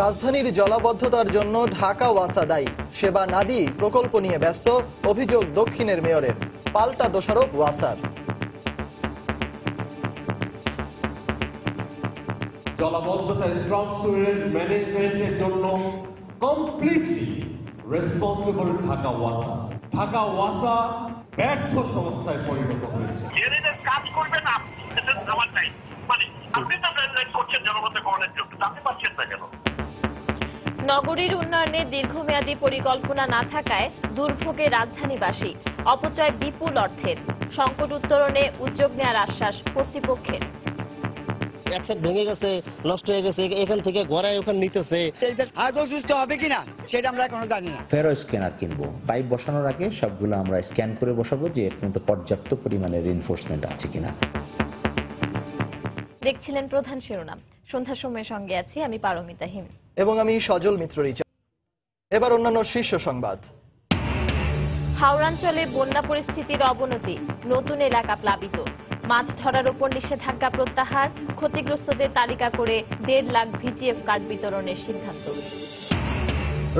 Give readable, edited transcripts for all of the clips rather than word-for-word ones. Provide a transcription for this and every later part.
রাজধানীর জলাবদ্ধতার জন্য ঢাকা ওয়াসা দায়ী, সেবা না দিয়ে প্রকল্প নিয়ে ব্যস্ত, অভিযোগ দক্ষিণের মেয়রের। পাল্টা দোষারোপ ওয়াসার। জলাবদ্ধতা স্ট্রং সুয়েজ ম্যানেজমেন্টের জন্য কমপ্লিটলি রেসপন্সিবল ঢাকা ওয়াসা। ঢাকা ওয়াসা ব্যর্থ সংস্থায় পরিণত হয়েছে। কাজ করবেন আপনি, আমার নাই, মানে আপনি তো রেললাইন করছেন জনবদ্ধকরণের জন্য, আপনি পাচ্ছেন না কেন? নগরীর উন্নয়নে দীর্ঘমেয়াদী পরিকল্পনা না থাকায় দুর্ভোগে রাজধানীবাসী, অপচয় বিপুল অর্থের। সংকট উত্তরণে উদ্যোগ নেওয়ার আশ্বাস কর্তৃপক্ষের। একসাথে ভেঙে গেছে, নষ্ট হয়ে গেছে, এখান থেকে গড়ায় ওখানে নিতেছে। আদৌ সুস্থ হবে কিনা সেটা আমরা এখনো জানি না। ফেরো স্ক্যানার কিনবো, পাইপ বসানোর আগে সবগুলো আমরা স্ক্যান করে বসাবো যে এর মধ্যে পর্যাপ্ত পরিমাণে রিইনফোর্সমেন্ট আছে কিনা। দেখছিলেন প্রধান শিরোনাম। সন্ধ্যার সময়ের সঙ্গে আছি আমি পারমিতা হিম এবং আমি সজল মিত্র রিচা। এবার অন্যান্য শীর্ষ সংবাদ। হাওড়াঞ্চলে বন্যা পরিস্থিতির অবনতি, নতুন এলাকা প্লাবিত। মাছ ধরার উপর নিষেধাজ্ঞা প্রত্যাহার, ক্ষতিগ্রস্তদের তালিকা করে 1.5 লাখ ভিজিএফ কার্ড বিতরণের সিদ্ধান্ত।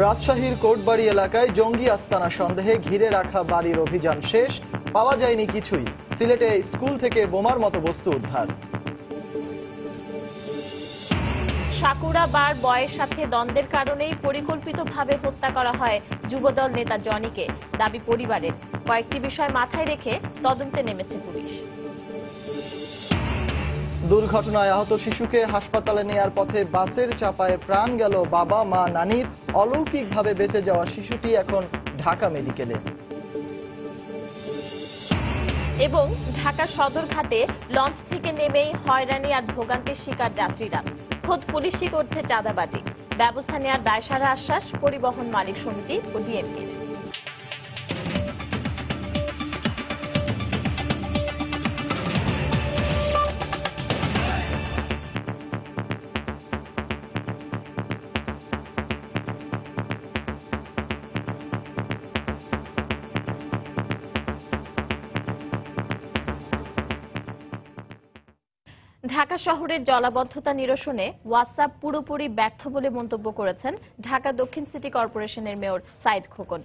রাজশাহীর কোটবাড়ি এলাকায় জঙ্গি আস্তানা সন্দেহে ঘিরে রাখা বাড়ির অভিযান শেষ, পাওয়া যায়নি কিছুই। সিলেটে স্কুল থেকে বোমার মতো বস্তু উদ্ধার। সাকুরা বার বয়ের সাথে দ্বন্দ্বের কারণেই পরিকল্পিতভাবে হত্যা করা হয় যুবদল নেতা জনিকে, দাবি পরিবারের। কয়েকটি বিষয় মাথায় রেখে তদন্তে নেমেছে পুলিশ। দুর্ঘটনায় আহত শিশুকে হাসপাতালে নেয়ার পথে বাসের চাপায় প্রাণ গেল বাবা মা নানির। অলৌকিকভাবে বেঁচে যাওয়া শিশুটি এখন ঢাকা মেডিকেলে। এবং ঢাকা সদরঘাটে লঞ্চ থেকে নেমেই হয়রানি আর ভোগান্তির শিকার যাত্রীরা। খোদ পুলিশই করছে চাঁদাবাজি, ব্যবস্থা নেওয়ার দায়সারা আশ্বাস পরিবহন মালিক সমিতি ও ডিএমপির। ঢাকা শহরের জলাবদ্ধতা নিরসনে ওয়াসা পুরোপুরি ব্যর্থ বলে মন্তব্য করেছেন ঢাকা দক্ষিণ সিটি কর্পোরেশনের মেয়র সাইদ খোকন।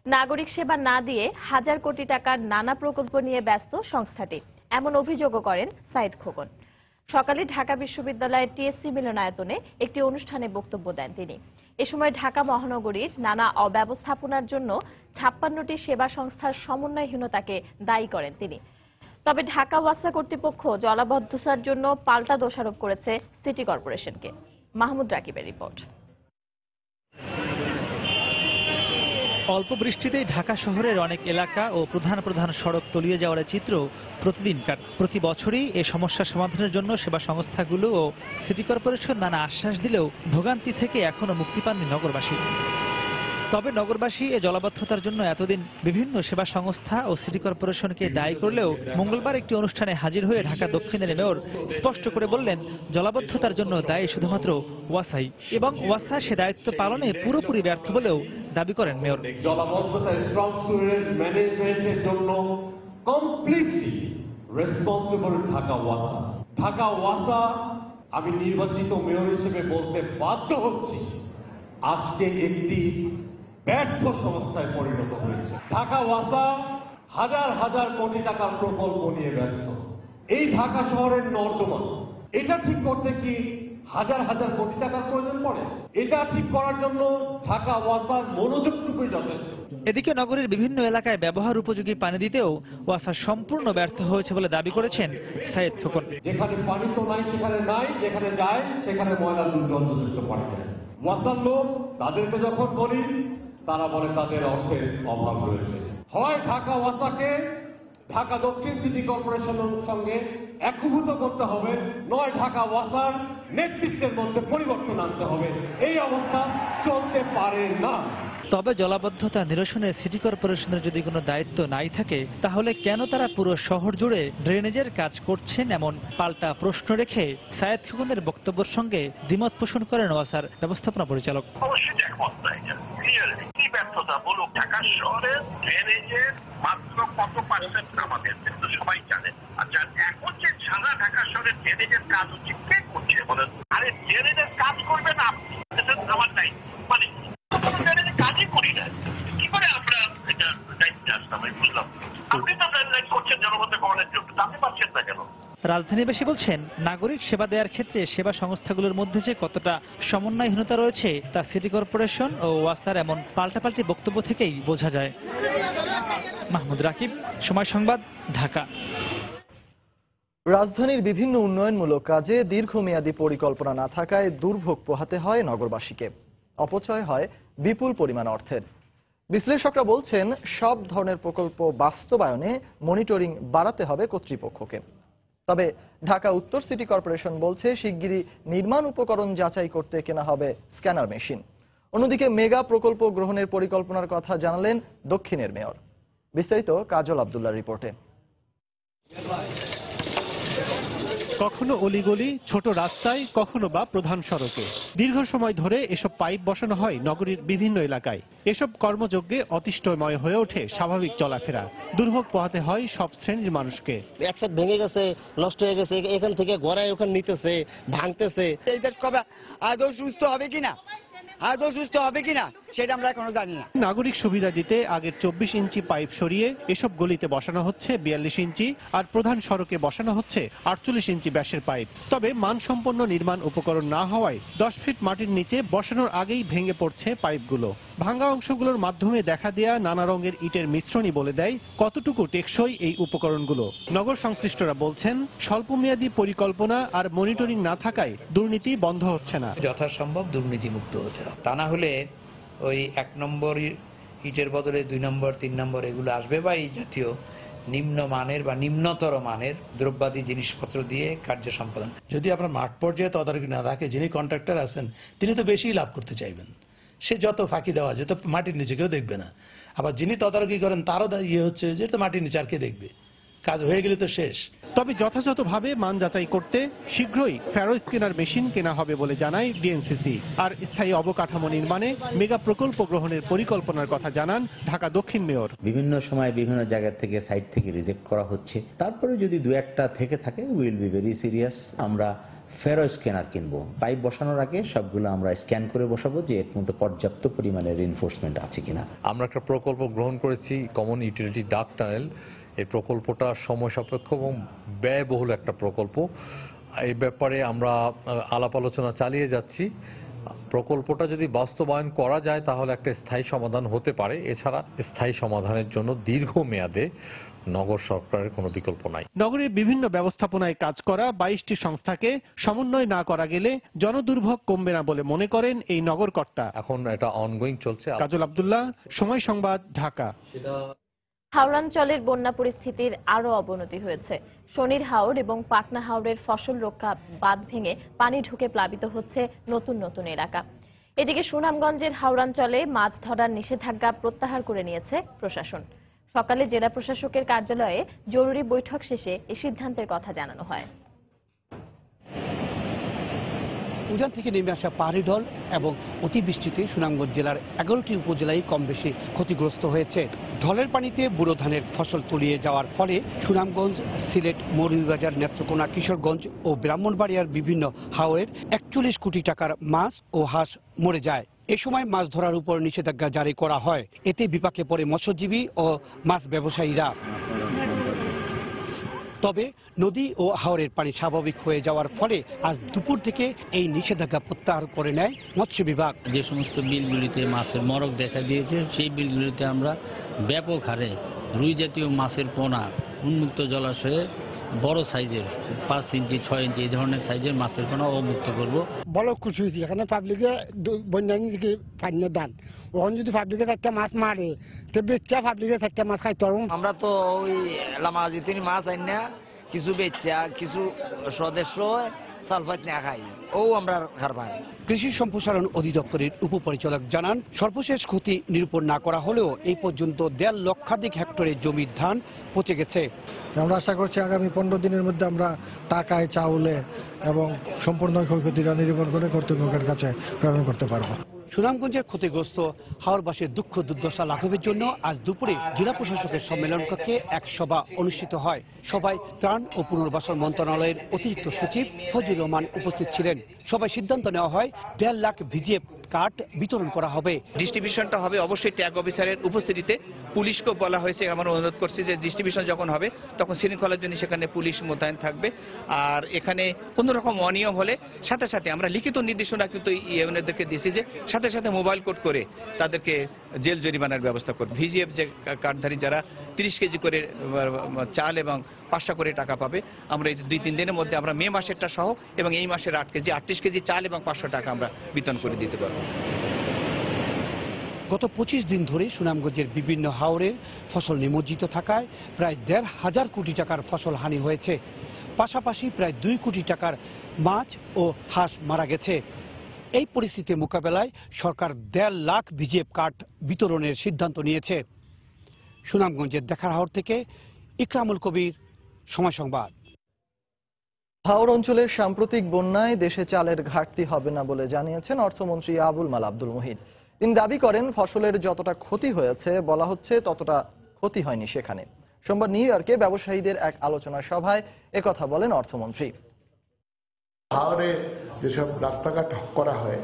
নাগরিক সেবা না দিয়ে হাজার কোটি টাকার নানা প্রকল্প নিয়ে ব্যস্ত সংস্থাটি, এমন অভিযোগও করেন সাইদ খোকন। সকালে ঢাকা বিশ্ববিদ্যালয়ের টিএসসি মিলনায়তনে একটি অনুষ্ঠানে বক্তব্য দেন তিনি। এ সময় ঢাকা মহানগরীর নানা অব্যবস্থাপনার জন্য 56টি সেবা সংস্থার সমন্বয়হীনতাকে দায়ী করেন তিনি। তবে ঢাকা ওয়াসা কর্তৃপক্ষ জলাবদ্ধতার জন্য পাল্টা দোষারোপ করেছে সিটি কর্পোরেশনকে। মাহমুদ রাকিবের রিপোর্ট। অল্প বৃষ্টিতেই ঢাকা শহরের অনেক এলাকা ও প্রধান প্রধান সড়ক তলিয়ে যাওয়ার চিত্র প্রতিদিনকার। প্রতি বছরই এই সমস্যা সমাধানের জন্য সেবা সংস্থাগুলো ও সিটি কর্পোরেশন নানা আশ্বাস দিলেও ভোগান্তি থেকে এখনো মুক্তি পাননি নগরবাসী। তবে নগরবাসী এ জলাবদ্ধতার জন্য এতদিন বিভিন্ন সেবা সংস্থা ও সিটি কর্পোরেশনকে দায়ী করলেও মঙ্গলবার একটি অনুষ্ঠানে হাজির হয়ে ঢাকা দক্ষিণের মেয়র স্পষ্ট করে বললেন, জলাবদ্ধতার জন্য দায়ী শুধুমাত্র ওয়াসাই এবং ওয়াসা সে দায়িত্ব পালনে পুরোপুরি ব্যর্থ বলেও দাবি করেন মেয়র। জলাবদ্ধতা স্ট্রং সুয়েজ ম্যানেজমেন্টের জন্য কমপ্লিটলি রেসপন্সিবল ঢাকা ওয়াসা। ঢাকা ওয়াসা, আমি নির্বাচিত মেয়র হিসেবে বলতে বাধ্য হচ্ছি, আজকে একটি ব্যর্থ সংস্থায় পরিণত হয়েছে। ঢাকা ওয়াসা হাজার হাজার কোটি টাকার প্রকল্প নিয়ে ব্যস্ত। এই ঢাকা শহরের নর্দমা, এটা ঠিক করতে কি হাজার হাজার কোটি টাকার প্রয়োজন পড়ে? এটা ঠিক করার জন্য ঢাকা ওয়াসার মনোযোগটুকুই যথেষ্ট। এদিকে নগরীর বিভিন্ন এলাকায় ব্যবহার উপযোগী পানি দিতেও ওয়াসা সম্পূর্ণ ব্যর্থ হয়েছে বলে দাবি করেছেন সাইদ খোকন। যেখানে পানি তো নাই সেখানে নাই, যেখানে যায় সেখানে ময়লা দুর্গন্ধযুক্ত পানি যায়। ওয়াসার লোক, তাদেরকে যখন বলি তারা বলে তাদের অর্থের অভাব রয়েছে। হয় ঢাকা ওয়াসাকে ঢাকা দক্ষিণ সিটি কর্পোরেশনের সঙ্গে একীভূত করতে হবে, নয় ঢাকা ওয়াসার নেতৃত্বের মধ্যে পরিবর্তন আনতে হবে। এই অবস্থা চলতে পারে না। তবে জলাবদ্ধতা নিরসনে সিটি কর্পোরেশনের যদি কোনো দায়িত্ব নাই থাকে, তাহলে কেন তারা পুরো শহর জুড়ে ড্রেনেজের কাজ করছেন, এমন পাল্টা প্রশ্ন রেখে সাইদ খোকনের বক্তব্যের সঙ্গে দ্বিমত পোষণ করেন ওয়াসার ব্যবস্থাপনা পরিচালক। অবশ্যই একমত নাই, কি ব্যর্থতা বলুক। ঢাকা শহরে ড্রেনেজের মাত্র কত পার্সেন্ট আমাদের সবাই জানেন। আচ্ছা, এখন যে সারা ঢাকা শহরের ড্রেনেজের কাজ হচ্ছে কে করছে বলেন? আরে ড্রেনেজের কাজ করবেন আপনি, রাজধানীবাসী বলছেন, নাগরিক সেবা দেওয়ার ক্ষেত্রে সেবা সংস্থাগুলোর মধ্যে যে কতটা সমন্বয়হীনতা রয়েছে তা সিটি কর্পোরেশন ও ওয়াসার এমন পাল্টাপাল্টি বক্তব্য থেকেই বোঝা যায়। মাহমুদ রাকিব, সময় সংবাদ, ঢাকা। রাজধানীর বিভিন্ন উন্নয়নমূলক কাজে দীর্ঘমেয়াদী পরিকল্পনা না থাকায় দুর্ভোগ পোহাতে হয় নগরবাসীকে। অপচয় হয় বিপুল পরিমাণ অর্থের। বিশ্লেষকরা বলছেন, সব ধরনের প্রকল্প বাস্তবায়নে মনিটরিং বাড়াতে হবে কর্তৃপক্ষকে। তবে ঢাকা উত্তর সিটি কর্পোরেশন বলছে, শিগগিরই নির্মাণ উপকরণ যাচাই করতে কেনা হবে স্ক্যানার মেশিন। অন্যদিকে মেগা প্রকল্প গ্রহণের পরিকল্পনার কথা জানালেন দক্ষিণের মেয়র। বিস্তারিত কাজল আব্দুল্লাহর রিপোর্টে। কখনো অলিগলি, ছোট রাস্তায়, কখনো বা প্রধান সড়কে দীর্ঘ সময় ধরে এসব পাইপ বসানো হয় নগরীর বিভিন্ন এলাকায়। এসব কর্মযজ্ঞে অতিষ্ঠময় হয়ে ওঠে স্বাভাবিক চলাফেরা। দুর্ভোগ পোহাতে হয় সব শ্রেণীর মানুষকে। এক সাইড ভেঙে গেছে, নষ্ট হয়ে গেছে, এখান থেকে গড়ায় ওখানে নিতেছে, ভাঙতেছে। এই দেশ কবে আদৌ সুস্থ হবে কিনা, আদৌ সুস্থ হবে কিনা সেটা আমরা এখনো জানি না। নাগরিক সুবিধা দিতে আগের 24 ইঞ্চি পাইপ সরিয়ে এসব গলিতে বসানো হচ্ছে 42 ইঞ্চি, আর প্রধান সড়কে বসানো হচ্ছে 48 ইঞ্চি ব্যাসের পাইপ। তবে মানসম্পন্ন নির্মাণ উপকরণ না হওয়ায় 10 ফিট মাটির নিচে বসানোর আগেই ভেঙে পড়ছে পাইপগুলো। ভাঙা অংশগুলোর মাধ্যমে দেখা দেয়া নানা রঙের ইটের মিশ্রণই বলে দেয় কতটুকু টেকসই এই উপকরণগুলো। নগর সংশ্লিষ্টরা বলছেন, স্বল্পমেয়াদী পরিকল্পনা আর মনিটরিং না থাকায় দুর্নীতি বন্ধ হচ্ছে না। যথাসম্ভব দুর্নীতিমুক্ত হতে হবে, তা না হলে ওই 1 নম্বর ইটের বদলে 2 নম্বর 3 নম্বর এগুলো আসবে, বা এই জাতীয় নিম্নমানের বা নিম্নতর মানের দ্রব্যাদি জিনিসপত্র দিয়ে কার্য সম্পাদন। যদি আপনার মাঠ পর্যায়ে তদারকি না থাকে, যিনি কন্ট্রাক্টর আছেন তিনি তো বেশি লাভ করতে চাইবেন। সে যত ফাঁকি দেওয়া যায় তো মাটির নিচে কেউ দেখবে না। আবার যিনি তদারকি করেন তারও হচ্ছে যে তো মাটির নিচে আর কে দেখবে, কাজ হয়ে গেলে তো শেষ। তবে যথাযথভাবে মান যাচাই করতে শীঘ্রই ফ্যারো স্ক্যানার মেশিন কেনা হবে বলে জানায় ডিএনসিসি। আর স্থায়ী অবকাঠামো নির্মাণে মেগা প্রকল্প গ্রহণের পরিকল্পনার কথা জানান ঢাকা দক্ষিণ মেয়র। বিভিন্ন সময় বিভিন্ন জায়গা থেকে সাইট থেকে রিজেক্ট করা হচ্ছে, তারপরে যদি দু একটা থেকে থাকে উইল বি ভেরি সিরিয়াস। আমরা ফেরো স্ক্যানার কিনবো। পাইপ বসানোর আগে সবগুলো আমরা স্ক্যান করে বসাবো যে এর মধ্যে পর্যাপ্ত পরিমাণে রিনফোর্সমেন্ট আছে কিনা। আমরা একটা প্রকল্প গ্রহণ করেছি, কমন ইউটিলিটি ডাক্ট টানেল। এই প্রকল্পটা সময় সাপেক্ষ এবং ব্যয়বহুল একটা প্রকল্প। এই ব্যাপারে আমরা আলাপ আলোচনা চালিয়ে যাচ্ছি। প্রকল্পটা যদি বাস্তবায়ন করা যায় তাহলে একটা স্থায়ী সমাধান হতে পারে। এছাড়া স্থায়ী সমাধানের জন্য দীর্ঘমেয়াদে নগর সরকারের কোনো বিকল্প নাই। নগরের বিভিন্ন ব্যবস্থাপনায় কাজ করা 22টি সংস্থাকে সমন্বয় না করা গেলে জনদুর্ভোগ কমবে না বলে মনে করেন এই নগরকর্তা। এখন এটা অনগোয়িং চলছে। কাজল আব্দুল্লাহ, সময় সংবাদ, ঢাকা। হাওড়াঞ্চলের বন্যা পরিস্থিতির আরও অবনতি হয়েছে। শনির হাওর এবং পাকনা হাওরের ফসল রক্ষা বাঁধ ভেঙে পানি ঢুকে প্লাবিত হচ্ছে নতুন নতুন এলাকা। এদিকে সুনামগঞ্জের হাওড়াঞ্চলে মাছ ধরার নিষেধাজ্ঞা প্রত্যাহার করে নিয়েছে প্রশাসন। সকালে জেলা প্রশাসকের কার্যালয়ে জরুরি বৈঠক শেষে এই সিদ্ধান্তের কথা জানানো হয়। উজান থেকে নেমে আসা পাহাড়ি ঢল এবং অতিবৃষ্টিতে সুনামগঞ্জ জেলার 11টি উপজেলায় কম বেশি ক্ষতিগ্রস্ত হয়েছে। ঢলের পানিতে বুড়ো ধানের ফসল তলিয়ে যাওয়ার ফলে সুনামগঞ্জ, সিলেট, মৌলভীবাজার, নেত্রকোনা, কিশোরগঞ্জ ও ব্রাহ্মণবাড়িয়ার বিভিন্ন হাওরের 41 কোটি টাকার মাছ ও হাঁস মরে যায়। এ সময় মাছ ধরার উপর নিষেধাজ্ঞা জারি করা হয়। এতে বিপাকে পড়ে মৎস্যজীবী ও মাছ ব্যবসায়ীরা। তবে নদী ও হাওরের পানি স্বাভাবিক হয়ে যাওয়ার ফলে আজ দুপুর থেকে এই নিষেধাজ্ঞা প্রত্যাহার করে নেয় মৎস্য বিভাগ। যে সমস্ত বিলগুলিতে মাছের মরক দেখা দিয়েছে সেই বিলগুলিতে আমরা ব্যাপক হারে রুই জাতীয় মাছের পোনা উন্মুক্ত জলাশয়ে বড় সাইজের 5 ইঞ্চি 6 ইঞ্চি এই ধরনের সাইজের মাছের পোনা অবমুক্ত করব। বড় খুশি হয়েছি, এখানে পাবলিকে বন্যানি দিকে পানি দান, ওখানে যদি পাবলিকে একটা মাছ মারে তো বেচা পাবলিকে একটা মাছ খাইতে পারবো। আমরা তো ওই লামাজি তিনি মাছ আইন না, কিছু বেচা কিছু সদস্য সালফাত না খাই, ও আমরা খারবার। কৃষি সম্প্রসারণ অধিদপ্তরের উপপরিচালক জানান, সর্বশেষ ক্ষতি নিরূপণ না করা হলেও এই পর্যন্ত 1.5 লক্ষাধিক হেক্টরের জমির ধান পচে গেছে। আমরা আশা করছি আগামী 15 দিনের মধ্যে আমরা টাকায়, চাউলে এবং সম্পূর্ণ ক্ষয়ক্ষতিটা নিরূপণ করে কর্তৃপক্ষের কাছে প্রেরণ করতে পারবো। সুনামগঞ্জের ক্ষতিগ্রস্ত হাওরবাসীর দুঃখ দুর্দশা লাঘবের জন্য আজ দুপুরে জেলা প্রশাসকের সম্মেলন কক্ষে এক সভা অনুষ্ঠিত হয়। সভায় ত্রাণ ও পুনর্বাসন মন্ত্রণালয়ের অতিরিক্ত সচিব ফজলুর রহমান উপস্থিত ছিলেন। সভায় সিদ্ধান্ত নেওয়া হয় 1.5 লাখ ভিজিএফ কার্ড বিতরণ করা হবে। ডিস্ট্রিবিউশনটা হবে অবশ্যই ট্যাগ অফিসারের উপস্থিতিতে। পুলিশকে বলা হয়েছে, আমরা অনুরোধ করছি যে ডিস্ট্রিবিউশন যখন হবে তখন শৃঙ্খলার জন্য সেখানে পুলিশ মোতায়েন থাকবে। আর এখানে কোনো রকম অনিয়ম হলে সাথে সাথে আমরা লিখিত নির্দেশনা কিন্তু ইউনিয়নদেরকে দিয়েছি যে সাথে সাথে মোবাইল কোড করে তাদেরকে জেল জরিমানার ব্যবস্থা করবে। ভিজিএফ যে কার্ডধারী যারা 30 কেজি করে চাল এবং 500 করে টাকা পাবে, আমরা এই 2-3 দিনের মধ্যে আমরা মে মাসেরটা সহ এবং এই মাসের 8 কেজি 38 কেজি চাল এবং 500 টাকা আমরা বিতরণ করে দিতে পারবো। গত 25 দিন ধরে সুনামগঞ্জের বিভিন্ন হাওরে ফসল নিমজ্জিত থাকায় প্রায় 1,500 কোটি টাকার ফসল হানি হয়েছে। পাশাপাশি প্রায় 2 কোটি টাকার মাছ ও হাঁস মারা গেছে। এই পরিস্থিতি মোকাবেলায় সরকার 1.5 লাখ ভিজিএফ কার্ড বিতরণের সিদ্ধান্ত নিয়েছে। সুনামগঞ্জের দেখার হাওর থেকে ইকরামুল কবির, সময় সংবাদ। হাওর অঞ্চলের সাম্প্রতিক বন্যায় দেশে চালের ঘাটতি হবে না বলে জানিয়েছেন অর্থমন্ত্রী আবুল মাল আব্দুল মুহিত। তিনি দাবি করেন ফসলের যতটা ক্ষতি হয়েছে বলা হচ্ছে ততটা ক্ষতি হয়নি সেখানে। সোমবার নিউ ইয়র্কে ব্যবসায়ীদের এক আলোচনা সভায় একথা বলেন অর্থমন্ত্রী। হাওরে যেসব রাস্তাঘাট করা হয়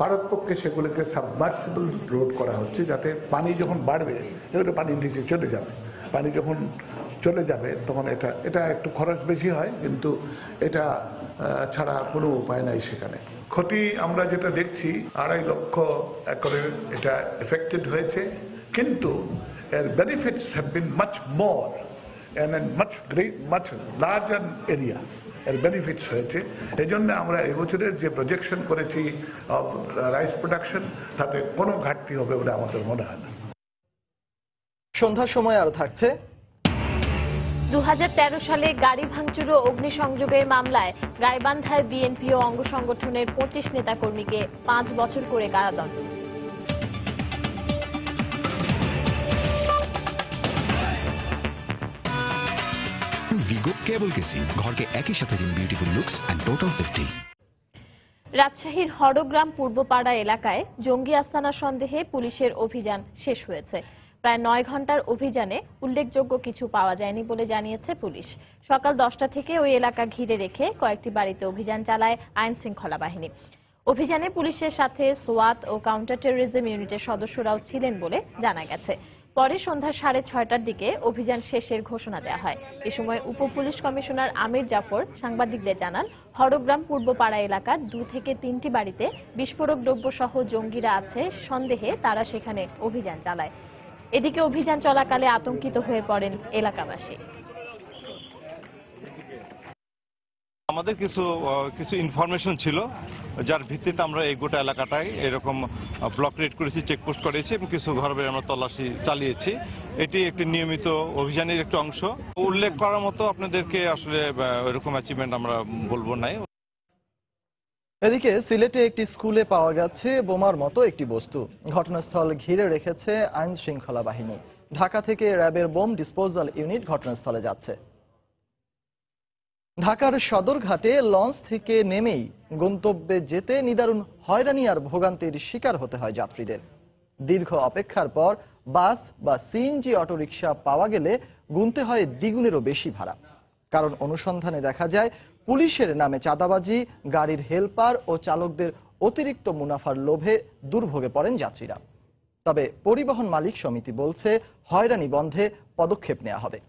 পারতপক্ষে সেগুলোকে সাবমার্সিবল রোড করা হচ্ছে, যাতে পানি যখন বাড়বে এগুলো পানির নিচে চলে যাবে। পানি যখন চলে যাবে তখন এটা একটু খরচ বেশি হয়, কিন্তু এটা ছাড়া কোনো উপায় নাই সেখানে। ক্ষতি আমরা যেটা দেখছি 2.5 লক্ষ একরে এটা এফেক্টেড হয়েছে, কিন্তু এর benefits have been much more and in much larger area এর বেনিফিটস হয়েছে। এই জন্য আমরা এবছরের যে প্রজেকশন করেছি রাইস প্রোডাকশন, তাতে কোনো ঘাটতি হবে বলে আমাদের মনে হয় না। সন্ধ্যার সময় আরো থাকছে 2013 সালে গাড়ি ভাঙচুর ও অগ্নিসংযোগের মামলায় গাইবান্ধায় বিএনপি ও অঙ্গ সংগঠনের 25 নেতাকর্মীকে 5 বছর করে কারাদণ্ড। ভিগো কেবল কেসি, ঘরকে একই সাথে দিন beautiful looks and total safety. রাজশাহীর হরগ্রাম পূর্বপাড়া এলাকায় জঙ্গি আস্তানা সন্দেহে পুলিশের অভিযান শেষ হয়েছে। প্রায় 9 ঘন্টার অভিযানে উল্লেখযোগ্য কিছু পাওয়া যায়নি বলে জানিয়েছে পুলিশ। সকাল 10টা থেকে ওই এলাকা ঘিরে রেখে কয়েকটি বাড়িতে অভিযান চালায় আইন শৃঙ্খলা বাহিনী। অভিযানে পুলিশের সাথে সোয়াত ও কাউন্টার টেররিজম ইউনিটের সদস্যরাও ছিলেন বলে জানা গেছে। পরে সন্ধ্যা 6:30টার দিকে অভিযান শেষের ঘোষণা দেওয়া হয়। এ সময় উপ পুলিশ কমিশনার আমির জাফর সাংবাদিকদের জানান, হরগ্রাম পূর্বপাড়া এলাকার 2 থেকে 3টি বাড়িতে বিস্ফোরক দ্রব্য সহ জঙ্গিরা আছে সন্দেহে তারা সেখানে অভিযান চালায়। এদিকে অভিযান চলাকালে আতঙ্কিত হয়ে পড়েন এলাকাবাসী। আমাদের কিছু ইনফরমেশন ছিল, যার ভিত্তিতে আমরা এই গোটা এলাকাটায় এরকম ব্লক রেড করেছি, চেকপোস্ট করেছি এবং কিছু ঘরবাড়ি আমরা তল্লাশি চালিয়েছি। এটি একটি নিয়মিত অভিযানের একটি অংশ। উল্লেখ করার মতো আপনাদেরকে আসলে এরকম অ্যাচিভমেন্ট আমরা বলবো নাই। এদিকে সিলেটে একটি স্কুলে পাওয়া গেছে বোমার মতো একটি বস্তু। ঘটনাস্থল ঘিরে রেখেছে আইন শৃঙ্খলা বাহিনী। ঢাকা থেকে র্যাবের বোম ডিসপোজাল ইউনিট ঘটনাস্থলে যাচ্ছে। ঢাকার সদরঘাটে লঞ্চ থেকে নেমেই গন্তব্যে যেতে নিদারুণ হয়রানি আর ভোগান্তির শিকার হতে হয় যাত্রীদের। দীর্ঘ অপেক্ষার পর বাস বা সিএনজি অটোরিকশা পাওয়া গেলে গুনতে হয় দ্বিগুণেরও বেশি ভাড়া। কারণ অনুসন্ধানে দেখা যায় পুলিশের নামে চাঁদাবাজি, গাড়ির হেলপার ও চালকদের অতিরিক্ত মুনাফার লোভে দুর্ভোগে পড়েন যাত্রীরা। তবে পরিবহন মালিক সমিতি বলছে হয়রানি বন্ধে পদক্ষেপ নেওয়া হবে।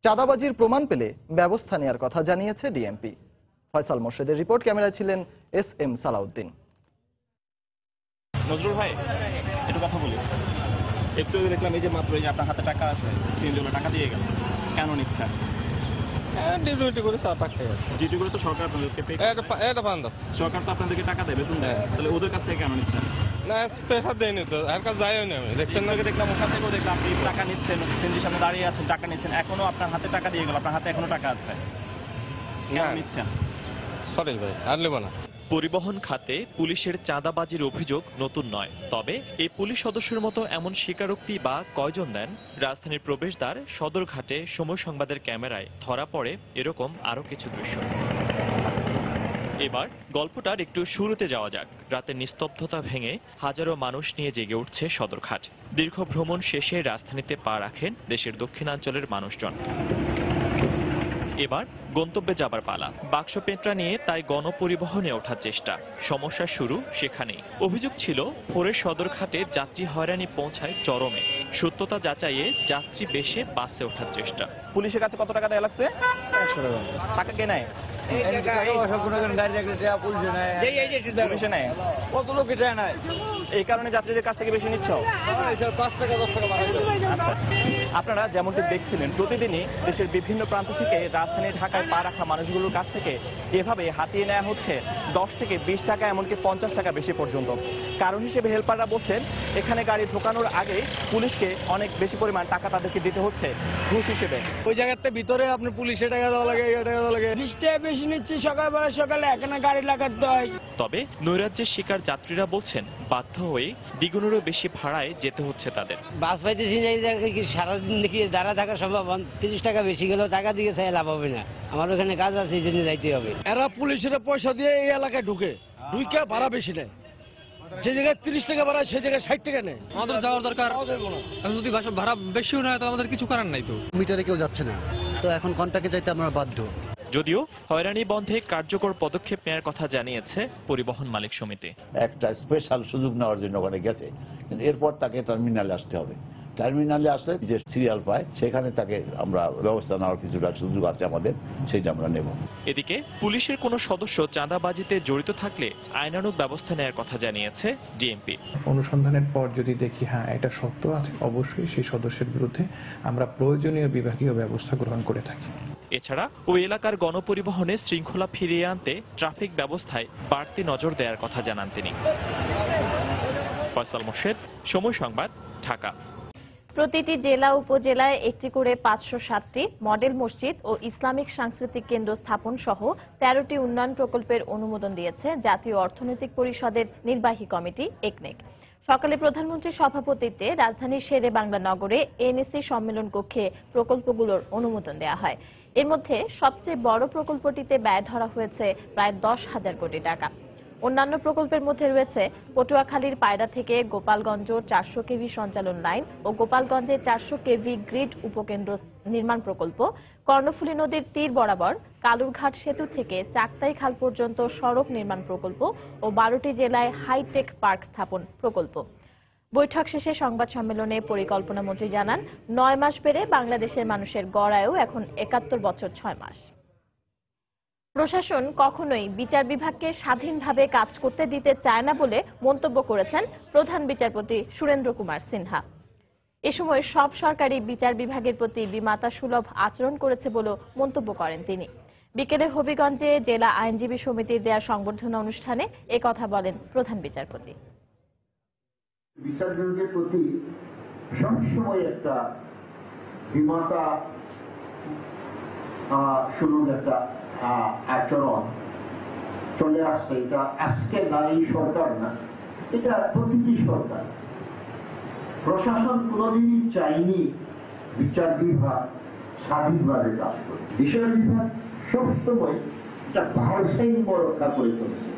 চাঁদাবাজির প্রমাণ পেলে ব্যবস্থা নেওয়ার কথা জানিয়েছে ডিএমপি। ফয়সাল মোর্শেদের রিপোর্ট, ক্যামেরায় ছিলেন SM সালাউদ্দিন। নজরুল ভাই, একটু কথা বলি। একটু দেখলাম এই যে মাত্র এই যে আপনার হাতে টাকা আছে, সিএনজি টাকা দিয়ে গেল, কেন নিচ্ছেন? ডিউটি করে টাকা ডিউটি করে তো সরকার আপনাদেরকে সরকার তো আপনাদেরকে টাকা দেবে, বেতন দেয়, তাহলে ওদের কাছ থেকে কেন নিচ্ছেন? না পেশা দেয়নি তো, আর কাজ যাইও না। আমি দেখছেন না, দেখলাম ওখান থেকেও দেখলাম আপনি টাকা নিচ্ছেন, সিএনজির সামনে দাঁড়িয়ে আছেন, টাকা নিচ্ছেন, এখনো আপনার হাতে টাকা দিয়ে গেল, আপনার হাতে এখনো টাকা আছে, কেন নিচ্ছেন? সরি ভাই, আর নেব না। পরিবহন খাতে পুলিশের চাঁদাবাজির অভিযোগ নতুন নয়। তবে এই পুলিশ সদস্যের মতো এমন স্বীকারোক্তি বা কয়জন দেন? রাজধানীর প্রবেশদ্বার সদরঘাটে সময় সংবাদের ক্যামেরায় ধরা পড়ে এরকম আরো কিছু দৃশ্য। এবার গল্পটার একটু শুরুতে যাওয়া যাক। রাতের নিস্তব্ধতা ভেঙে হাজারো মানুষ নিয়ে জেগে উঠছে সদরঘাট। দীর্ঘ ভ্রমণ শেষে রাজধানীতে পা রাখেন দেশের দক্ষিণাঞ্চলের মানুষজন। এবার গন্তব্যে যাবার পালা। বাক্স পেঁটরা নিয়ে তাই গণপরিবহনে ওঠার চেষ্টা। সমস্যা শুরু সেখানেই। অভিযোগ ছিল ভোরের সদরঘাটে যাত্রী হয়রানি পৌঁছায় চরমে। সত্যতা যাচাইয়ে যাত্রী বেশে বাসে ওঠার চেষ্টা। পুলিশের কাছে কত টাকা দেওয়া লাগছে? 100 টাকা। টাকা কে নেয়? পুলিশে নেয়। কত লোক এটা নেয়? এই কারণে যাত্রীদের কাছ থেকে বেশি নিচ্ছ? আচ্ছা, আপনারা যেমনটি দেখছিলেন প্রতিদিনই দেশের বিভিন্ন প্রান্ত থেকে রাজধানী ঢাকায় পা রাখা মানুষগুলোর কাছ থেকে এভাবে হাতিয়ে নেওয়া হচ্ছে 10 থেকে 20 টাকা, এমনকি 50 টাকা বেশি পর্যন্ত। কারণ হিসেবে হেল্পাররা বলছেন এখানে গাড়ি ঢোকানোর আগে পুলিশকে অনেক বেশি পরিমাণ টাকা তাদেরকে দিতে হচ্ছে ঘুষ হিসেবে। ওই জায়গাতে ভিতরে আপনি পুলিশে টাকা দেওয়া লাগে, টাকা দেওয়া লাগে। বেশি নিচ্ছি সকালে এখানে গাড়ি লাগাতে হয়। তবে নৈরাজ্যের শিকার যাত্রীরা বলছেন বাধ্য হয়ে দ্বিগুণেরও বেশি ভাড়ায় যেতে হচ্ছে তাদের। বাস পাইতেছি সারাদিন দেখি দাঁড়া থাকা সম্ভব, 30 টাকা বেশি গেলেও টাকা দিয়ে চাই লাভ হবে না। আমার ওখানে কাজ আছে, এই জন্য যাইতে হবে। এরা পুলিশের পয়সা দিয়ে এই এলাকায় ঢুকে ভাড়া বেশি নেয়। যে জায়গায় 30 টাকা ভাড়া সে জায়গায় 60 টাকা নেয়। আমাদের যাওয়ার দরকার, যদি ভাড়া বেশিও নয় তো আমাদের কিছু করার নাই। তো মিটারে কেউ যাচ্ছে না, তো এখন কন্টাকে যাইতে আমরা বাধ্য। যদিও হয়রানি বন্ধে কার্যকর পদক্ষেপ নেওয়ার কথা জানিয়েছে পরিবহন মালিক সমিতি। একটা স্পেশাল সুযোগ নেওয়ার জন্য ওখানে গেছে, কিন্তু এরপর তাকে টার্মিনালে আসতে হবে। টার্মিনালে আসলে যে সিরিয়াল পায় সেখানে তাকে আমরা ব্যবস্থা নেওয়ার কিছুটা সুযোগ আছে আমাদের, সেইটা আমরা নেব। এদিকে পুলিশের কোনো সদস্য চাঁদাবাজিতে জড়িত থাকলে আইনানুগ ব্যবস্থা নেওয়ার কথা জানিয়েছে ডিএমপি। অনুসন্ধানের পর যদি দেখি হ্যাঁ এটা সত্য আছে, অবশ্যই সেই সদস্যের বিরুদ্ধে আমরা প্রয়োজনীয় বিভাগীয় ব্যবস্থা গ্রহণ করে থাকি। এছাড়া ওই এলাকার গণপরিবহনে শৃঙ্খলা ফিরিয়ে আনতে ট্রাফিক ব্যবস্থায় বাড়তি নজর দেওয়ার কথা জানান তিনি। ফয়সাল মোর্শেদ, সময় সংবাদ, ঢাকা। প্রতিটি জেলা উপজেলায় একটি করে 507টি মডেল মসজিদ ও ইসলামিক সাংস্কৃতিক কেন্দ্র স্থাপন সহ 13টি উন্নয়ন প্রকল্পের অনুমোদন দিয়েছে জাতীয় অর্থনৈতিক পরিষদের নির্বাহী কমিটি একনেক। সকালে প্রধানমন্ত্রীর সভাপতিত্বে রাজধানীর শেরে বাংলা নগরে এনএসসি সম্মেলন কক্ষে প্রকল্পগুলোর অনুমোদন দেওয়া হয়। এর মধ্যে সবচেয়ে বড় প্রকল্পটিতে ব্যয় ধরা হয়েছে প্রায় 10,000 কোটি টাকা। অন্যান্য প্রকল্পের মধ্যে রয়েছে পটুয়াখালীর পায়রা থেকে গোপালগঞ্জ 400 কেভি সঞ্চালন লাইন ও গোপালগঞ্জে 400 কেভি গ্রিড উপকেন্দ্র নির্মাণ প্রকল্প, কর্ণফুলী নদীর তীর বরাবর কালুরঘাট সেতু থেকে চাকতাই খাল পর্যন্ত সড়ক নির্মাণ প্রকল্প ও 12টি জেলায় হাইটেক পার্ক স্থাপন প্রকল্প। বৈঠক শেষে সংবাদ সম্মেলনে পরিকল্পনা মন্ত্রী জানান 9 মাস বেড়ে বাংলাদেশের মানুষের গড় আয়ু এখন 71 বছর 6 মাস। প্রশাসন কখনোই বিচার বিভাগকে স্বাধীনভাবে কাজ করতে দিতে চায় না বলে মন্তব্য করেছেন প্রধান বিচারপতি সুরেন্দ্র কুমার সিনহা। এ সময় সব সরকারি বিচার বিভাগের প্রতি বিমাতা সুলভ আচরণ করেছে বলে মন্তব্য করেন তিনি। বিকেলে হবিগঞ্জে জেলা আইনজীবী সমিতির দেয়া সংবর্ধনা অনুষ্ঠানে একথা বলেন প্রধান বিচারপতি। বিচার বিভাগের প্রতি সবসময় একটা বিমাতা সুলভ একটা আচরণ চলে আসছে। এটা আজকে নারী সরকার না, এটা প্রতিটি সরকার। প্রশাসন কোনদিনই চাইনি বিচার বিভাগ স্বাধীনভাবে কাজ করে। বিচার বিভাগ সবসময় একটা ভারসাম্য রক্ষা করে চলেছে।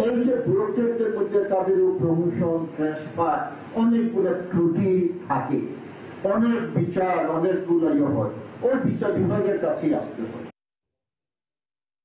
এই যে ব্যুরোক্রেটদের মধ্যে তাদের প্রমোশন, ট্রান্সফার, অনেকগুলো ত্রুটি থাকে, অনেক বিচার অনেকগুলো হয়, ওই বিচার বিভাগের কাছেই আসতে হয়।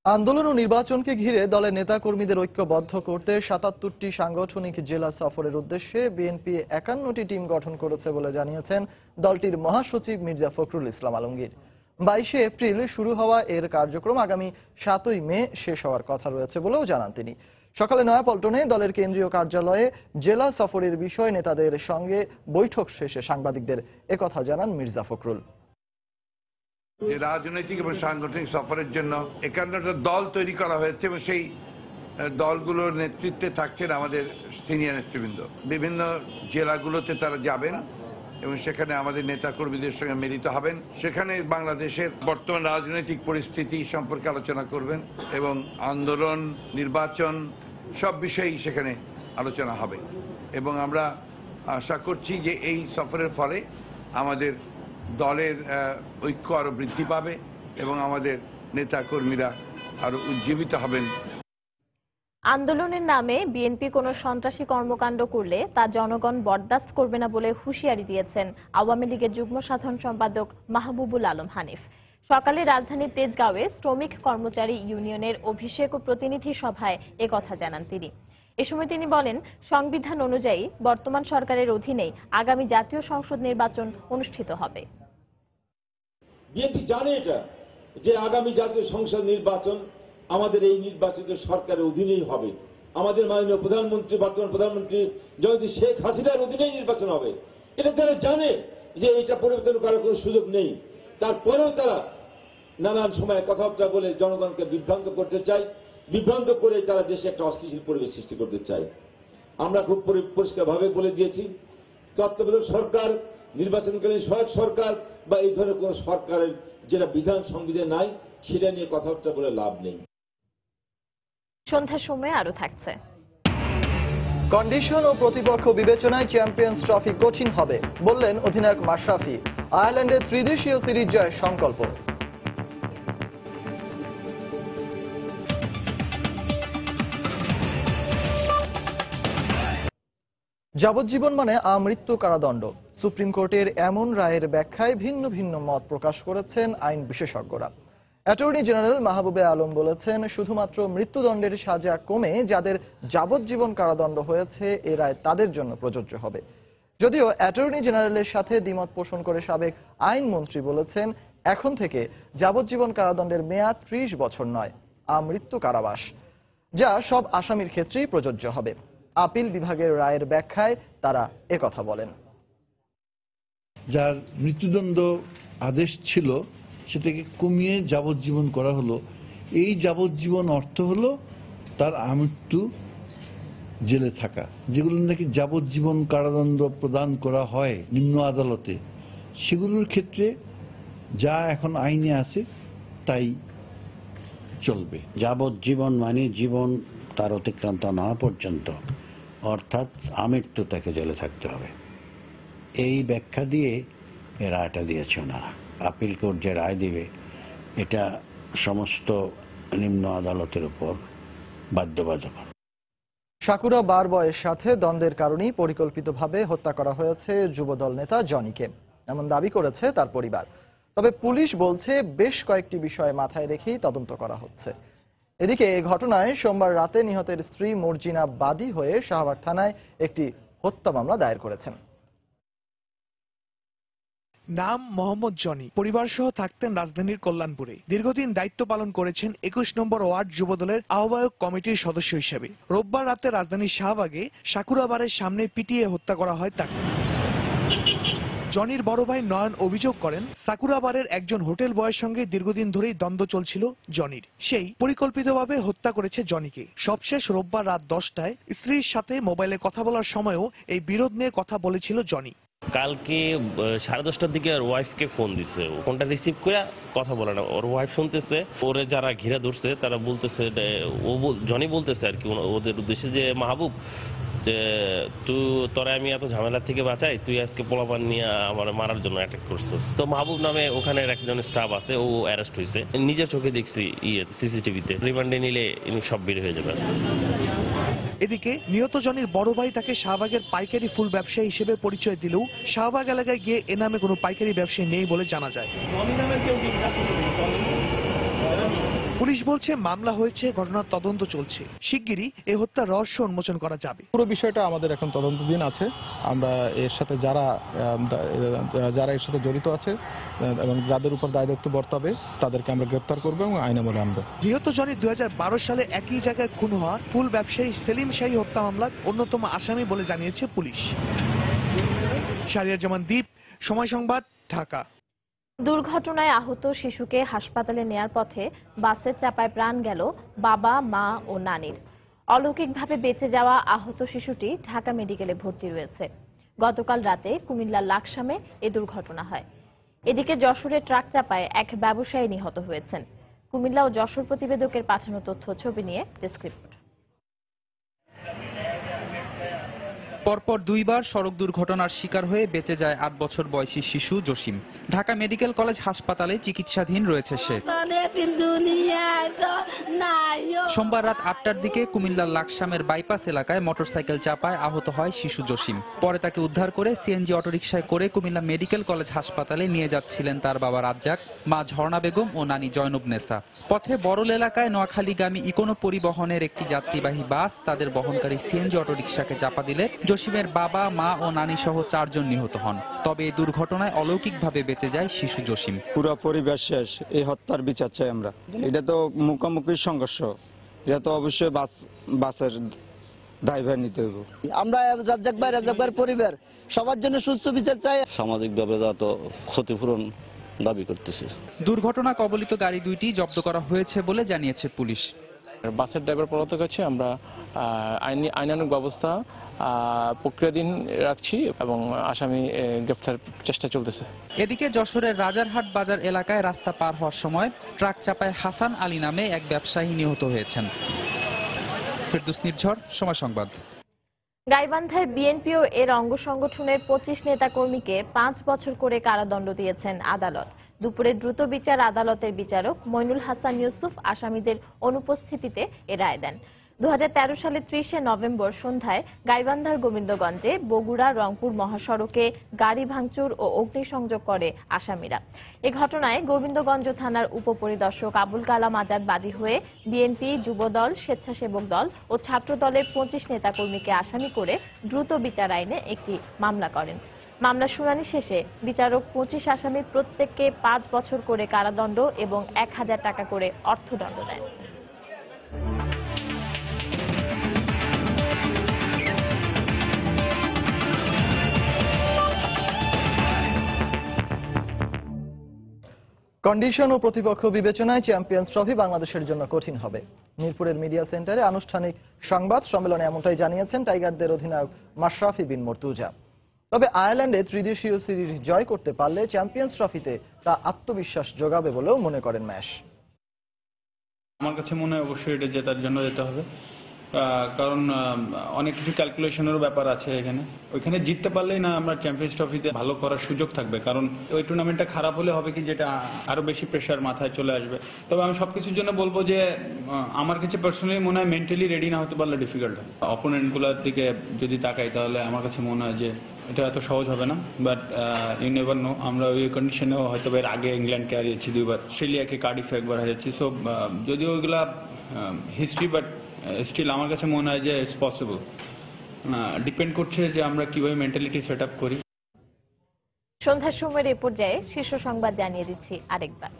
আন্দোলন ও নির্বাচনকে ঘিরে দলের নেতাকর্মীদের ঐক্যবদ্ধ করতে 77টি সাংগঠনিক জেলা সফরের উদ্দেশ্যে বিএনপি 51টি টিম গঠন করেছে বলে জানিয়েছেন দলটির মহাসচিব মির্জা ফখরুল ইসলাম আলমগীর। 22 এপ্রিল শুরু হওয়া এর কার্যক্রম আগামী 7ই মে শেষ হওয়ার কথা রয়েছে বলেও জানান তিনি। সকালে নয়াপল্টনে দলের কেন্দ্রীয় কার্যালয়ে জেলা সফরের বিষয় নেতাদের সঙ্গে বৈঠক শেষে সাংবাদিকদের একথা জানান মির্জা ফখরুল। রাজনৈতিক এবং সাংগঠনিক সফরের জন্য 51টা দল তৈরি করা হয়েছে এবং সেই দলগুলোর নেতৃত্বে থাকছেন আমাদের সিনিয়র নেতৃবৃন্দ। বিভিন্ন জেলাগুলোতে তারা যাবেন এবং সেখানে আমাদের নেতাকর্মীদের সঙ্গে মিলিত হবেন। সেখানে বাংলাদেশের বর্তমান রাজনৈতিক পরিস্থিতি সম্পর্কে আলোচনা করবেন এবং আন্দোলন, নির্বাচন সব বিষয়েই সেখানে আলোচনা হবে। এবং আমরা আশা করছি যে এই সফরের ফলে আমাদের দলের ঐক্য আরো বৃদ্ধি পাবে এবং আমাদের নেতাকর্মীরা আরো উজ্জীবিত হবেন। আন্দোলনের নামে বিএনপি কোনো সন্ত্রাসী কর্মকাণ্ড করলে তা জনগণ বরদাস্ত করবে না বলে হুঁশিয়ারি দিয়েছেন আওয়ামী লীগের যুগ্ম সাধারণ সম্পাদক মাহবুবুল আলম হানিফ। সকালে রাজধানীর তেজগাঁওয়ে শ্রমিক কর্মচারী ইউনিয়নের অভিষেক ও প্রতিনিধি সভায় একথা জানান তিনি। এ সময় তিনি বলেন, সংবিধান অনুযায়ী বর্তমান সরকারের অধীনেই আগামী জাতীয় সংসদ নির্বাচন অনুষ্ঠিত হবে। বিএনপি জানে এটা যে আগামী জাতীয় সংসদ নির্বাচন আমাদের এই নির্বাচিত সরকারের অধীনেই হবে। আমাদের মাননীয় প্রধানমন্ত্রী, বর্তমান প্রধানমন্ত্রী জনাব শেখ হাসিনার অধীনেই নির্বাচন হবে। এটা তারা জানে যে এটা পরিবর্তন করার কোনো সুযোগ নেই। তারপরেও তারা নানান সময় কথাবার্তা বলে জনগণকে বিভ্রান্ত করতে চায়, বিভ্রান্ত করে তারা দেশে একটা অস্থিতিশীল পরিবেশ সৃষ্টি করতে চায়। আমরা খুব পরিষ্কারভাবে বলে দিয়েছি, তত্ত্বাবধায়ক সরকার, নির্বাচনকালীন সহায়ক সরকার বা এই ধরনের কোন সরকারের যেটা বিধান সংবিধান নাই সেটা নিয়ে কথাবার্তা বলে লাভ নেই। সন্ধ্যার সময় আরো থাকছে। কন্ডিশন ও প্রতিপক্ষ বিবেচনায় চ্যাম্পিয়ন্স ট্রফি কঠিন হবে বললেন অধিনায়ক মাশরাফি। আয়ারল্যান্ডের ত্রিদেশীয় সিরিজ জয়ের সংকল্প। যাবজ্জীবন মানে আমৃত্যু কারাদণ্ড। সুপ্রিম কোর্টের এমন রায়ের ব্যাখ্যায় ভিন্ন ভিন্ন মত প্রকাশ করেছেন আইন বিশেষজ্ঞরা। অ্যাটর্নি জেনারেল মাহবুবে আলম বলেছেন, শুধুমাত্র মৃত্যুদণ্ডের সাজা কমে যাদের যাবজ্জীবন কারাদণ্ড হয়েছে এ রায় তাদের জন্য প্রযোজ্য হবে। যদিও অ্যাটর্নি জেনারেলের সাথে দ্বিমত পোষণ করে সাবেক আইনমন্ত্রী বলেছেন, এখন থেকে যাবজ্জীবন কারাদণ্ডের মেয়াদ 30 বছর নয়, আমৃত্যু কারাবাস, যা সব আসামির ক্ষেত্রেই প্রযোজ্য হবে। আপিল বিভাগের রায়ের ব্যাখ্যায় তারা একথা বলেন। যার মৃত্যুদণ্ড আদেশ ছিল সেটাকে কমিয়ে যাবজ্জীবন করা হলো। এই যাবজ্জীবন অর্থ হলো তার আমৃত্যু জেলে থাকা। যেগুলো নাকি যাবজ্জীবন কারাদণ্ড প্রদান করা হয় নিম্ন আদালতে, সেগুলোর ক্ষেত্রে যা এখন আইনে আছে তাই চলবে। যাবজ্জীবন মানে জীবন তার অতিক্রান্ত না হওয়া পর্যন্ত, অর্থাৎ আমৃত্যু তাকে জেলে থাকতে হবে। এই ব্যাখ্যা দিয়ে এ রায়টা দিয়েছে ওনারা। আপিল কোর্ট যে রায় দিবে এটা সমস্ত নিম্ন আদালতের উপর বাধ্যবাধক। সাকুরা বারবয়ের সাথে দ্বন্দ্বের কারণেই পরিকল্পিতভাবে হত্যা করা হয়েছে যুবদল নেতা জনিকে, এমন দাবি করেছে তার পরিবার। তবে পুলিশ বলছে বেশ কয়েকটি বিষয় মাথায় রেখেই তদন্ত করা হচ্ছে। এদিকে এই ঘটনায় সোমবার রাতে নিহতের স্ত্রী মর্জিনা বাদী হয়ে শাহবাগ থানায় একটি হত্যা মামলা দায়ের করেছেন। নাম মোহাম্মদ জনি, পরিবার সহ থাকতেন রাজধানীর কল্যাণপুরে। দীর্ঘদিন দায়িত্ব পালন করেছেন 21 নম্বর ওয়ার্ড যুবদলের আহ্বায়ক কমিটির সদস্য হিসেবে। রোববার রাতে রাজধানীর শাহবাগে সাকুরাবারের সামনে পিটিয়ে হত্যা করা হয় তাকে। জনির বড় ভাই নয়ন অভিযোগ করেন, সাকুরাবারের একজন হোটেল বয়ের সঙ্গে দীর্ঘদিন ধরেই দ্বন্দ্ব চলছিল জনির। সেই পরিকল্পিতভাবে হত্যা করেছে জনিকে। সবশেষ রোববার রাত 10টায় স্ত্রীর সাথে মোবাইলে কথা বলার সময়ও এই বিরোধ নিয়ে কথা বলেছিল জনি। কালকে 10:30টার দিকে ওর ওয়াইফকে ফোন দিছে, ফোনটা রিসিভ করে কথা বলে না। ওর ওয়াইফ শুনতেছে, ওরে যারা ঘিরে ধরছে তারা বলতেছে, জনি বলতেছে আর কি ওদের উদ্দেশ্যে, যে মাহবুব, যে তোরা আমি এত ঝামেলা থেকে বাঁচাই, তুই আজকে পোলাপান নিয়ে আমার মারার জন্য অ্যাটাক করছিস। তো মাহবুব নামে ওখানের একজন স্টাফ আছে, ও অ্যারেস্ট হয়েছে। নিজের চোখে দেখছি সিসিটিভিতে। রিমান্ডে নিলে ইনি সব বের হয়ে যাবে। এদিকে নিহত জনির বড় ভাই তাকে শাহবাগের পাইকারি ফুল ব্যবসায়ী হিসেবে পরিচয় দিলেও শাহবাগ এলাকায় গিয়ে এ নামে কোনো পাইকারি ব্যবসায়ী নেই বলে জানা যায়। পুলিশ বলছে মামলা হয়েছে, ঘটনার তদন্ত চলছে। শিগগিরই এই হত্যার রহস্য উন্মোচন করা যাবে। পুরো বিষয়টা আমাদের এখন তদন্তাধীন আছে। আমরা এর সাথে যারা এর সাথে জড়িত আছে এবং যাদের উপর দায়িত্ব বর্তাবে তাদেরকে আমরা গ্রেপ্তার করবো এবং আইন আমলে আনবো। নিহত জনি 2012 সালে একই জায়গায় খুন হওয়া ফুল ব্যবসায়ী সেলিম শাহী হত্যা মামলার অন্যতম আসামি বলে জানিয়েছে পুলিশ। শাহরিয়ার জামান দ্বীপ, সময় সংবাদ, ঢাকা। দুর্ঘটনায় আহত শিশুকে হাসপাতালে নেয়ার পথে বাসের চাপায় প্রাণ গেল বাবা, মা ও নানির। অলৌকিকভাবে বেঁচে যাওয়া আহত শিশুটি ঢাকা মেডিকেলে ভর্তি রয়েছে। গতকাল রাতে কুমিল্লার লাকসামে এ দুর্ঘটনা হয়। এদিকে যশোরে ট্রাক চাপায় এক ব্যবসায়ী নিহত হয়েছেন। কুমিল্লা ও যশোর প্রতিবেদকের পাঠানো তথ্য ছবি নিয়ে ডেস্ক রিপোর্ট। পরপর দুইবার সড়ক দুর্ঘটনার শিকার হয়ে বেঁচে যায় 8 বছর বয়সী শিশু জসিম। ঢাকা মেডিকেল কলেজ হাসপাতালে চিকিৎসাধীন রয়েছে সে। সোমবার রাত 8টার দিকে কুমিল্লার লাকসামের বাইপাস এলাকায় মোটরসাইকেল চাপায় আহত হয় শিশু জসিম। পরে তাকে উদ্ধার করে সিএনজি অটোরিকশায় করে কুমিল্লা মেডিকেল কলেজ হাসপাতালে নিয়ে যাচ্ছিলেন তার বাবা রাজ্জাক, মা ঝর্ণা বেগম ও নানি জয়নব নেসা। পথে বড়ল এলাকায় নোয়াখালীগামী ইকোনো পরিবহনের একটি যাত্রীবাহী বাস তাদের বহনকারী সিএনজি অটোরিকশাকে চাপা দিলে জসিমের বাবা, মা ও নানি সহ 4 জন নিহত হন। তবে এই দুর্ঘটনায় অলৌকিকভাবে বেঁচে যায় শিশু জসিম। পুরো পরিবেশ শেষ, এই হত্যার বিচার চাই আমরা। এটা তো মুখোমুখি সংঘর্ষ, এটা তো অবশ্যই বাসের দায়ভার নিতে হবে। আমরা রাজ্জাক ভাই পরিবার সবার জন্য সুস্থ বিচার চাই। সামাজিকভাবে যত ক্ষতিপূরণ দাবি করতেছে। দুর্ঘটনা কবলিত গাড়ি দুইটি জব্দ করা হয়েছে বলে জানিয়েছে পুলিশ। বাসের ড্রাইভার পলাতক আছে, আমরা আইনানুগ ব্যবস্থা প্রক্রিয়াধীন রাখছি এবং আসামি গ্রেফতার চেষ্টা চলতেছে। এদিকে যশোরের রাজারহাট বাজার এলাকায় রাস্তা পার হওয়ার সময় ট্রাক চাপায় হাসান আলী নামে এক ব্যবসায়ী নিহত হয়েছেন। ফেরদৌস নির্ঝর, সময় সংবাদ। গাইবান্ধায় বিএনপি ও এর অঙ্গ সংগঠনের 25 নেতাকর্মীকে 5 বছর করে কারাদণ্ড দিয়েছেন আদালত। দুপুরে দ্রুত বিচার আদালতের বিচারক মইনুল হাসান ইউসুফ আসামিদের অনুপস্থিতিতে এ রায় দেন। 2013 সালের 30 নভেম্বর সন্ধ্যায় গাইবান্ধার গোবিন্দগঞ্জে বগুড়া রংপুর মহাসড়কে গাড়ি ভাঙচুর ও অগ্নিসংযোগ করে আসামিরা। এ ঘটনায় গোবিন্দগঞ্জ থানার উপপরিদর্শক আবুল কালাম আজাদ বাদী হয়ে বিএনপি, যুবদল, স্বেচ্ছাসেবক দল ও ছাত্র দলের 25 নেতাকর্মীকে আসামি করে দ্রুত বিচার আইনে একটি মামলা করেন। মামলার শুনানি শেষে বিচারক 25 আসামির প্রত্যেককে 5 বছর করে কারাদণ্ড এবং 1000 টাকা করে অর্থদণ্ড দেন। কন্ডিশন ও প্রতিপক্ষ বিবেচনায় চ্যাম্পিয়ন্স ট্রফি বাংলাদেশের জন্য কঠিন হবে। মিরপুরের মিডিয়া সেন্টারে আনুষ্ঠানিক সংবাদ সম্মেলনে এমনটাই জানিয়েছেন টাইগারদের অধিনায়ক মাশরাফি বিন মর্তুজা। তবে আয়ারল্যান্ডে ত্রিদেশীয় সিরিজ জয় করতে পারলে চ্যাম্পিয়ন্স ট্রফিতে তা আত্মবিশ্বাস যোগাবে বলেও মনে করেন ম্যাশ। আমার কাছে মনে হয় অবশ্যই এটা জেতার জন্য যেতে হবে, কারণ অনেক কিছু ক্যালকুলেশনেরও ব্যাপার আছে এখানে। ওইখানে জিততে পারলেই না আমরা চ্যাম্পিয়ন্স ট্রফিতে ভালো করার সুযোগ থাকবে, কারণ ওই টুর্নামেন্টটা খারাপ হলে হবে কি যেটা আরো বেশি প্রেশার মাথায় চলে আসবে। তবে আমি সবকিছুর জন্য বলবো যে আমার কাছে পার্সোনালি মনে হয় মেন্টালি রেডি না হতে পারলে ডিফিকাল্ট হয়। অপোনেন্টগুলোর দিকে যদি তাকাই তাহলে আমার কাছে মনে হয় যে এটা এত সহজ হবে না, বাট ইউ নেভার নো। আমরা ওই কন্ডিশনেও হয়তো এর আগে ইংল্যান্ডকে হারিয়েছি 2 বার, অস্ট্রেলিয়াকে কার্ডিফে একবার হারিয়েছি। সো যদিও ওইগুলা হিস্ট্রি, বাট স্টিল আমার কাছে মনে হয় যে ইটস পসিবল। ডিপেন্ড করছে যে আমরা কিভাবে মেন্টালিটি সেট আপ করি। সন্ধ্যার সময়ের এ পর্যায়ে শীর্ষ সংবাদ জানিয়ে দিচ্ছি আরেকবার।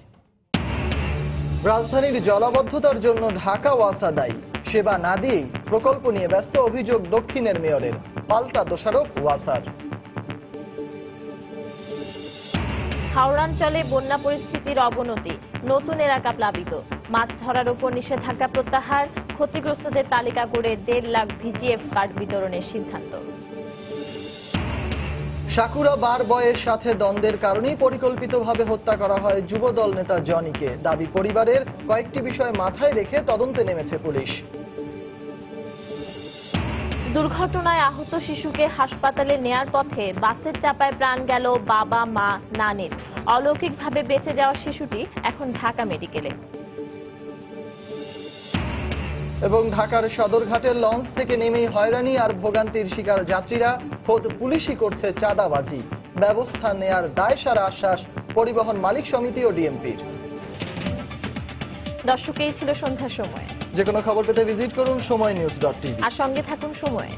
রাজধানীর জলাবদ্ধতার জন্য ঢাকা ওয়াসা দায়ী, সেবা না দিয়েই প্রকল্প নিয়ে ব্যস্ত অভিযোগ দক্ষিণের মেয়রের, পাল্টা দোষারোপ ওয়াসার। হাওড়াঞ্চলে বন্যা পরিস্থিতির অবনতি, নতুন এলাকা প্লাবিত, মাছ ধরার উপর নিষেধাজ্ঞা প্রত্যাহার, ক্ষতিগ্রস্তদের তালিকা করে 1.5 লাখ ভিজিএফ কার্ড বিতরণের সিদ্ধান্ত। সাকুরা বার বয়ের সাথে দ্বন্দ্বের কারণেই পরিকল্পিতভাবে হত্যা করা হয় যুবদল নেতা জনিকে, দাবি পরিবারের। কয়েকটি বিষয় মাথায় রেখে তদন্তে নেমেছে পুলিশ। দুর্ঘটনায় আহত শিশুকে হাসপাতালে নেয়ার পথে বাসের চাপায় প্রাণ গেল বাবা, মা, নানির। অলৌকিকভাবে বেঁচে যাওয়া শিশুটি এখন ঢাকা মেডিকেলে। এবং ঢাকার সদরঘাটের লঞ্চ থেকে নেমেই হয়রানি আর ভোগান্তির শিকার যাত্রীরা, খোদ পুলিশই করছে চাঁদাবাজি। ব্যবস্থা নেয়ার দায়সারা আশ্বাস পরিবহন মালিক সমিতি ও ডিএমপির। দর্শক, এই ছিল সন্ধ্যার সময়। যে কোনো খবর পেতে ভিজিট করুন সময়নিউজ.টিভি আর সঙ্গে থাকুন সময়।